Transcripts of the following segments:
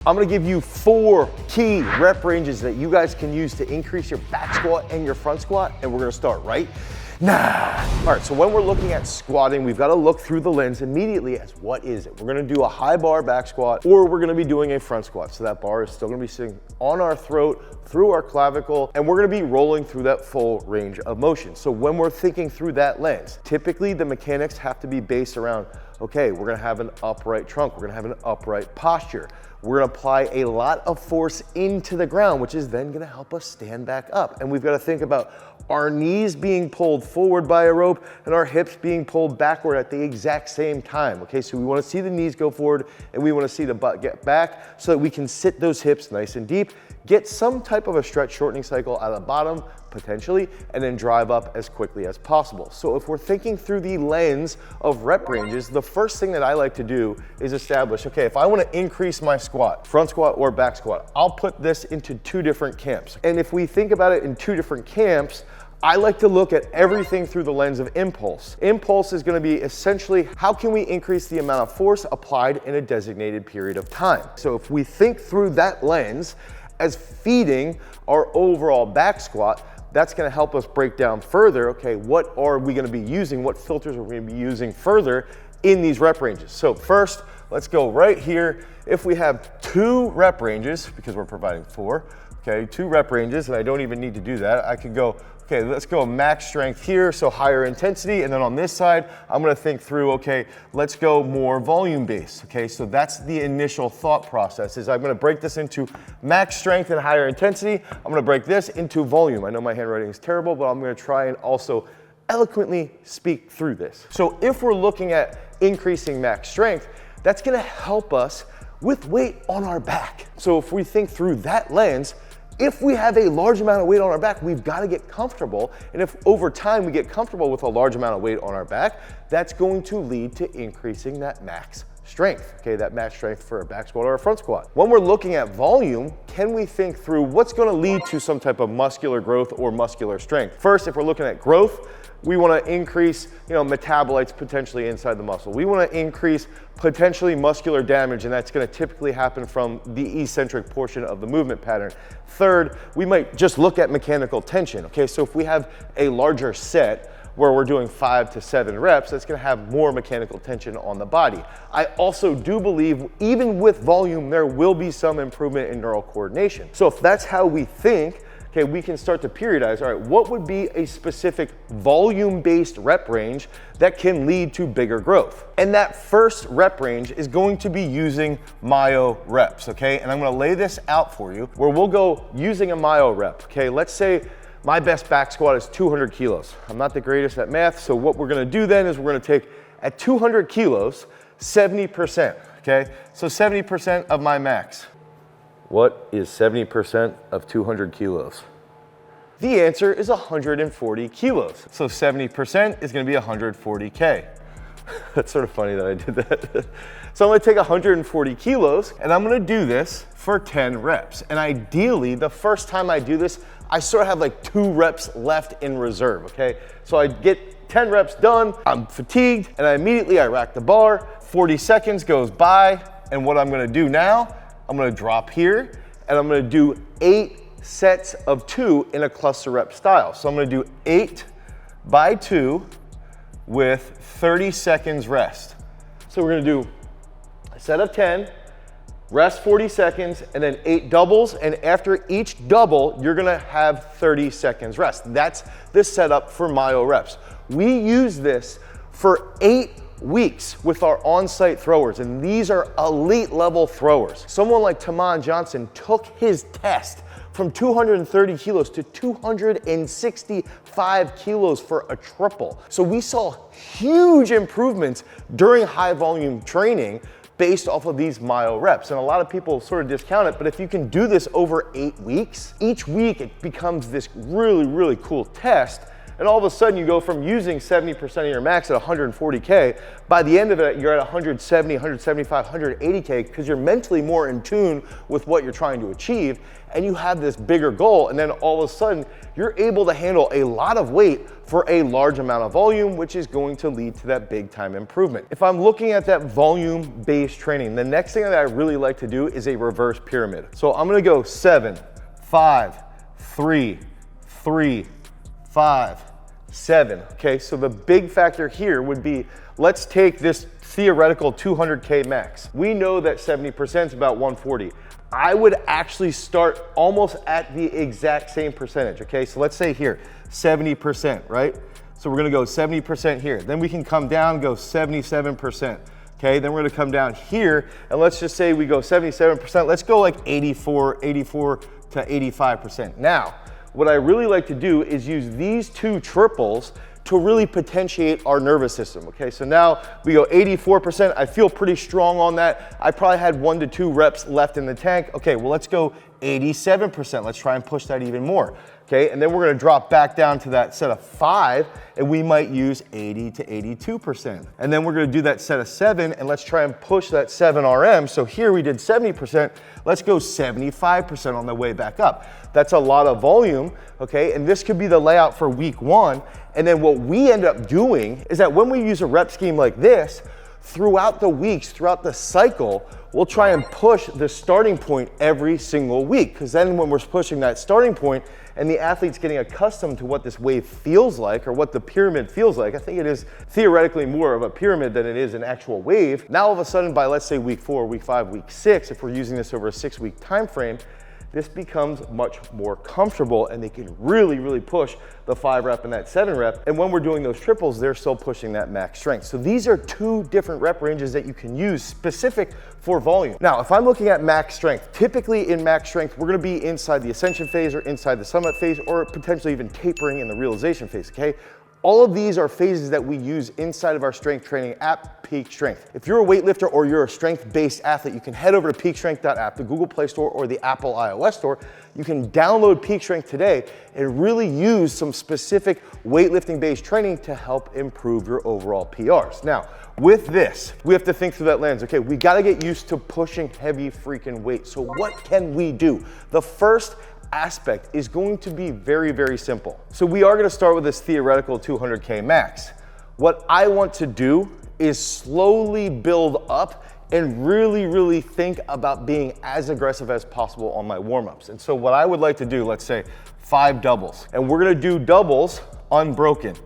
I'm gonna give you 4 key rep ranges that you guys can use to increase your back squat and your front squat, and we're gonna start right now. All right, so when we're looking at squatting, we've gotta look through the lens immediately as what is it? We're gonna do a high bar back squat, or we're gonna be doing a front squat. So that bar is still gonna be sitting on our throat, through our clavicle, and we're gonna be rolling through that full range of motion. So when we're thinking through that lens, typically the mechanics have to be based around, okay, we're gonna have an upright trunk, we're gonna have an upright posture. We're gonna apply a lot of force into the ground, which is then gonna help us stand back up. And we've gotta think about our knees being pulled forward by a rope and our hips being pulled backward at the exact same time, okay? So we wanna see the knees go forward and we wanna see the butt get back so that we can sit those hips nice and deep, get some type of a stretch shortening cycle out of the bottom, potentially, and then drive up as quickly as possible. So if we're thinking through the lens of rep ranges, the first thing that I like to do is establish, okay, if I wanna increase my squat, front squat or back squat, I'll put this into 2 different camps. And if we think about it in 2 different camps, I like to look at everything through the lens of impulse. Impulse is gonna be essentially, how can we increase the amount of force applied in a designated period of time? So if we think through that lens as feeding our overall back squat, that's gonna help us break down further, okay, what are we gonna be using, what filters are we gonna be using further in these rep ranges. So first, let's go right here. If we have 2 rep ranges, because we're providing 4, okay, 2 rep ranges, and I don't even need to do that, I could go, okay, let's go max strength here, so higher intensity, and then on this side, I'm gonna think through, okay, let's go more volume based, okay? So that's the initial thought process, is I'm gonna break this into max strength and higher intensity. I'm gonna break this into volume. I know my handwriting is terrible, but I'm gonna try and also eloquently speak through this. So if we're looking at increasing max strength, that's gonna help us with weight on our back. So if we think through that lens, if we have a large amount of weight on our back, we've got to get comfortable. And if over time we get comfortable with a large amount of weight on our back, that's going to lead to increasing that max strength, okay, that max strength for a back squat or a front squat. When we're looking at volume, can we think through what's going to lead to some type of muscular growth or muscular strength? First, if we're looking at growth, we want to increase, metabolites potentially inside the muscle. We want to increase potentially muscular damage, and that's going to typically happen from the eccentric portion of the movement pattern. Third, we might just look at mechanical tension. Okay, so if we have a larger set where we're doing 5 to 7 reps, that's going to have more mechanical tension on the body. I also do believe even with volume, there will be some improvement in neural coordination. So if that's how we think, okay, we can start to periodize, all right, what would be a specific volume-based rep range that can lead to bigger growth? And that first rep range is going to be using myo reps, okay? And I'm gonna lay this out for you where we'll go using a myo rep, okay? Let's say my best back squat is 200 kilos. I'm not the greatest at math, so what we're gonna do then is we're gonna take, at 200 kilos, 70%, okay? So 70% of my max. What is 70% of 200 kilos? The answer is 140 kilos. So 70% is gonna be 140K. That's sort of funny that I did that. So I'm gonna take 140 kilos and I'm gonna do this for 10 reps. And ideally, the first time I do this, I sort of have like 2 reps left in reserve, okay? So I get 10 reps done, I'm fatigued, and I rack the bar, 40 seconds goes by, and what I'm gonna do now, I'm gonna drop here, and I'm gonna do 8 sets of 2 in a cluster rep style. So I'm gonna do 8 by 2 with 30 seconds rest. So we're gonna do a set of 10, rest 40 seconds, and then 8 doubles, and after each double, you're gonna have 30 seconds rest. That's the setup for myo reps. We use this for 8 weeks with our on-site throwers, and these are elite level throwers. Someone like Taman Johnson took his test from 230 kilos to 265 kilos for a triple. So we saw huge improvements during high volume training based off of these myo reps. And a lot of people sort of discount it, but if you can do this over 8 weeks, each week it becomes this really, really cool test. And all of a sudden you go from using 70% of your max at 140K, by the end of it, you're at 170, 175, 180K because you're mentally more in tune with what you're trying to achieve, and you have this bigger goal, and then all of a sudden you're able to handle a lot of weight for a large amount of volume, which is going to lead to that big time improvement. If I'm looking at that volume-based training, the next thing that I really like to do is a reverse pyramid. So I'm gonna go 7, 5, 3, 3, 5, 7. Okay, so the big factor here would be, let's take this theoretical 200K max. We know that 70% is about 140. I would actually start almost at the exact same percentage, okay? So let's say here, 70%, right? So we're gonna go 70% here. Then we can come down and go 77%, okay? Then we're gonna come down here, and let's just say we go 77%. Let's go like 84 to 85%. Now, what I really like to do is use these two triples to really potentiate our nervous system, okay? So now we go 84%, I feel pretty strong on that. I probably had 1 to 2 reps left in the tank. Okay, well let's go 87%, let's try and push that even more, okay? And then we're gonna drop back down to that set of 5, and we might use 80 to 82%. And then we're gonna do that set of 7, and let's try and push that 7 RM. So here we did 70%, let's go 75% on the way back up. That's a lot of volume, okay? And this could be the layout for week 1. And then what we end up doing is that when we use a rep scheme like this, throughout the weeks, throughout the cycle, we'll try and push the starting point every single week. Because then when we're pushing that starting point and the athlete's getting accustomed to what this wave feels like, or what the pyramid feels like, I think it is theoretically more of a pyramid than it is an actual wave. Now all of a sudden by, let's say, week 4, week 5, week 6, if we're using this over a 6-week time frame, this becomes much more comfortable, and they can really, really push the 5 rep and that 7 rep. And when we're doing those triples, they're still pushing that max strength. So these are 2 different rep ranges that you can use specific for volume. Now, if I'm looking at max strength, typically in max strength, we're gonna be inside the ascension phase or inside the summit phase, or potentially even tapering in the realization phase, okay? All of these are phases that we use inside of our strength training at Peak Strength. If you're a weightlifter or you're a strength-based athlete, you can head over to peakstrength.app, the Google Play Store or the Apple iOS Store. You can download Peak Strength today and really use some specific weightlifting-based training to help improve your overall PRs. Now, with this, we have to think through that lens. Okay, we gotta get used to pushing heavy freaking weight. So what can we do? The first aspect is going to be very, very simple. So we are gonna start with this theoretical 200K max. What I want to do is slowly build up and really, really think about being as aggressive as possible on my warm-ups. And so what I would like to do, let's say 5 doubles, and we're gonna do doubles unbroken.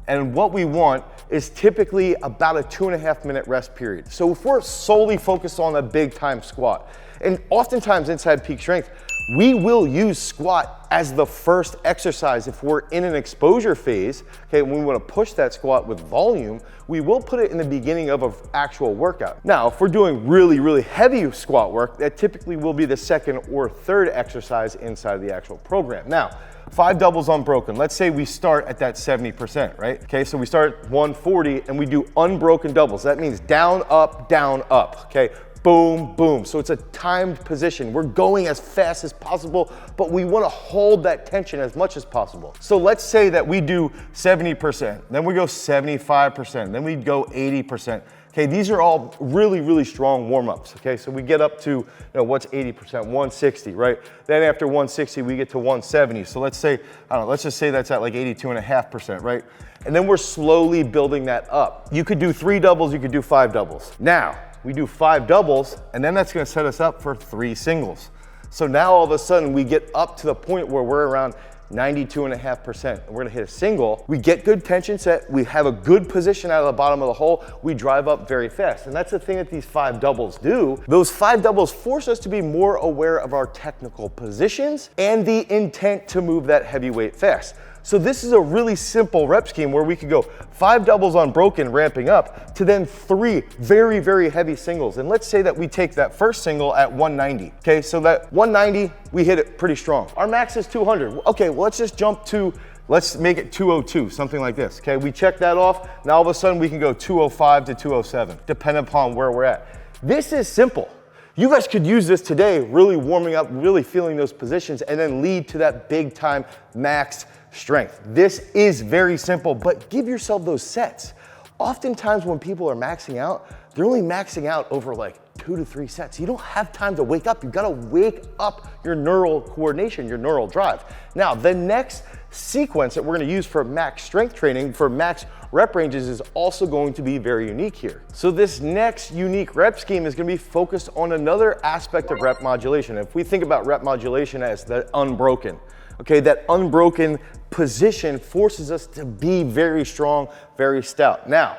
And what we want is typically about a 2.5 minute rest period. So if we're solely focused on a big time squat, and oftentimes inside Peak Strength, we will use squat as the first exercise if we're in an exposure phase, okay, when we wanna push that squat with volume, we will put it in the beginning of an actual workout. Now, if we're doing really, really heavy squat work, that typically will be the second or third exercise inside of the actual program. Now, 5 doubles unbroken. Let's say we start at that 70%, right? Okay, so we start at 140 and we do unbroken doubles. That means down, up, okay? Boom, boom. So it's a timed position. We're going as fast as possible, but we want to hold that tension as much as possible. So let's say that we do 70%, then we go 75%, then we go 80%. Okay, these are all really, really strong warm-ups. Okay, so we get up to, what's 80%? 160, right? Then after 160, we get to 170. So let's say, I don't know, let's just say that's at like 82.5%, right? And then we're slowly building that up. You could do 3 doubles, you could do 5 doubles. Now, we do 5 doubles, and then that's gonna set us up for 3 singles. So now all of a sudden we get up to the point where we're around 92.5%, and we're gonna hit a single. We get good tension set, we have a good position out of the bottom of the hole, we drive up very fast. And that's the thing that these 5 doubles do. Those 5 doubles force us to be more aware of our technical positions and the intent to move that heavy weight fast. So this is a really simple rep scheme where we could go 5 doubles unbroken, ramping up, to then 3 very, very heavy singles. And let's say that we take that first single at 190. Okay, so that 190, we hit it pretty strong. Our max is 200. Okay, well, let's just jump to, let's make it 202, something like this. Okay, we check that off. Now all of a sudden we can go 205 to 207, depending upon where we're at. This is simple. You guys could use this today, really warming up, really feeling those positions, and then lead to that big time max strength. This is very simple, but give yourself those sets. Oftentimes when people are maxing out, they're only maxing out over like 2 to 3 sets. You don't have time to wake up. You've got to wake up your neural coordination, your neural drive. Now, the next sequence that we're going to use for max strength training, for max rep ranges, is also going to be very unique here. So this next unique rep scheme is going to be focused on another aspect of rep modulation. If we think about rep modulation as the unbroken, okay, that unbroken position forces us to be very strong, very stout. Now,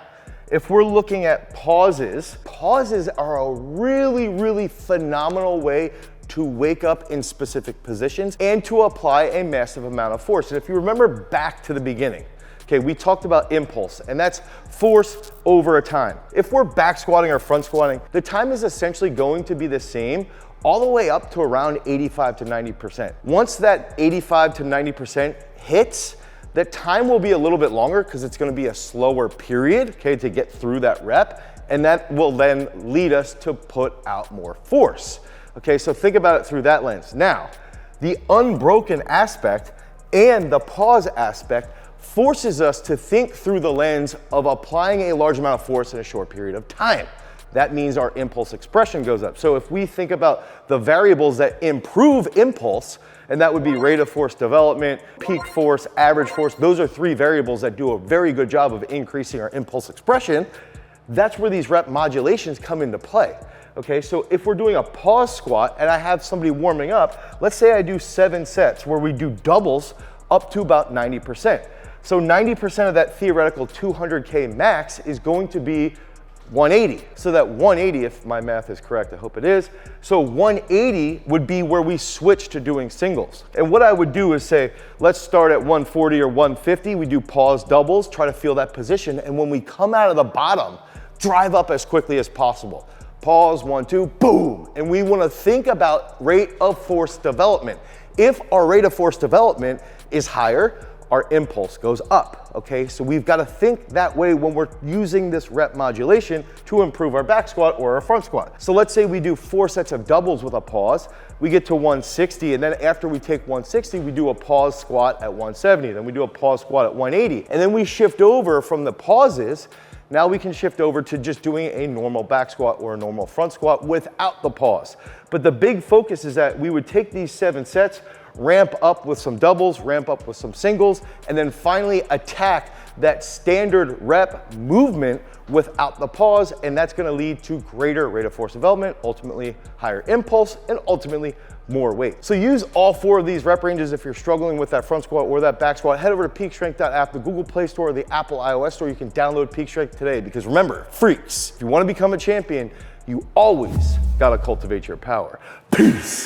if we're looking at pauses, pauses are a really, really phenomenal way to wake up in specific positions and to apply a massive amount of force. And if you remember back to the beginning, okay, we talked about impulse, and that's force over a time. If we're back squatting or front squatting, the time is essentially going to be the same all the way up to around 85 to 90%. Once that 85 to 90% hits, the time will be a little bit longer because it's going to be a slower period, okay, to get through that rep, and that will then lead us to put out more force. Okay, so think about it through that lens. Now, the unbroken aspect and the pause aspect forces us to think through the lens of applying a large amount of force in a short period of time. That means our impulse expression goes up. So if we think about the variables that improve impulse, and that would be rate of force development, peak force, average force, those are 3 variables that do a very good job of increasing our impulse expression. That's where these rep modulations come into play. Okay, so if we're doing a pause squat and I have somebody warming up, let's say I do 7 sets where we do doubles up to about 90%. So 90% of that theoretical 200K max is going to be 180. So that 180, if my math is correct, I hope it is. So 180 would be where we switch to doing singles. And what I would do is say, let's start at 140 or 150. We do pause doubles, try to feel that position. And when we come out of the bottom, drive up as quickly as possible. Pause, 1, 2, boom. And we want to think about rate of force development. If our rate of force development is higher, our impulse goes up, okay? So we've got to think that way when we're using this rep modulation to improve our back squat or our front squat. So let's say we do 4 sets of doubles with a pause, we get to 160, and then after we take 160, we do a pause squat at 170, then we do a pause squat at 180, and then we shift over from the pauses. Now we can shift over to just doing a normal back squat or a normal front squat without the pause. But the big focus is that we would take these 7 sets, ramp up with some doubles, ramp up with some singles, and then finally attack that standard rep movement without the pause, and that's gonna lead to greater rate of force development, ultimately higher impulse, and ultimately more weight. So use all 4 of these rep ranges if you're struggling with that front squat or that back squat. Head over to peakstrength.app, the Google Play Store or the Apple iOS Store. You can download Peak Strength today, because remember, freaks, if you wanna become a champion, you always gotta cultivate your power. Peace.